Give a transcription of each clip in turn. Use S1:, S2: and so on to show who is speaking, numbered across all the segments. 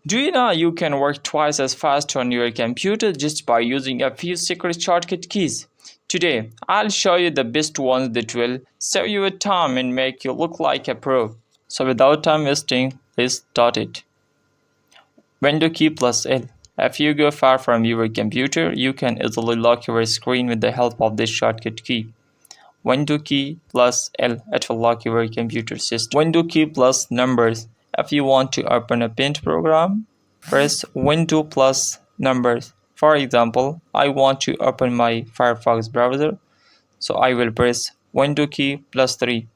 S1: Do you know you can work twice as fast on your computer just by using a few secret shortcut keys? Today, I'll show you the best ones that will save you time and make you look like a pro. So without time wasting, let's start it. Window key plus L. If you go far from your computer, you can easily lock your screen with the help of this shortcut key. Window key plus L. It will lock your computer system. Window key plus numbers. If you want to open a Paint program, press Window plus numbers. For example, I want to open my Firefox browser, so I will press Window key plus 3.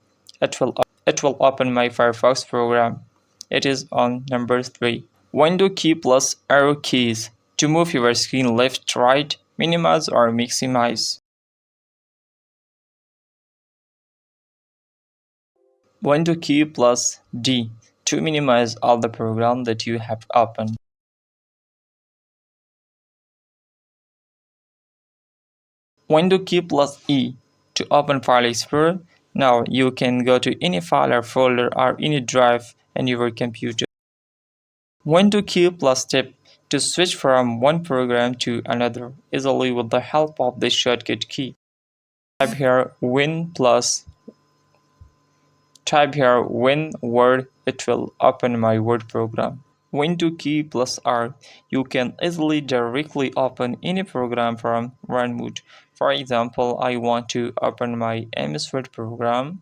S1: It will open my Firefox program. It is on number 3. Window key plus arrow keys to move your screen left, right, minimize or maximize. Window key plus D to minimize all the programs that you have opened. Window key plus E to open File Explorer. Now you can go to any file or folder or any drive in your computer. Window key plus Tab to switch from one program to another easily with the help of this shortcut key. Type here Win Word, it will open my Word program. Window key plus R, you can easily directly open any program from run mode. For example, I want to open my MS Word program.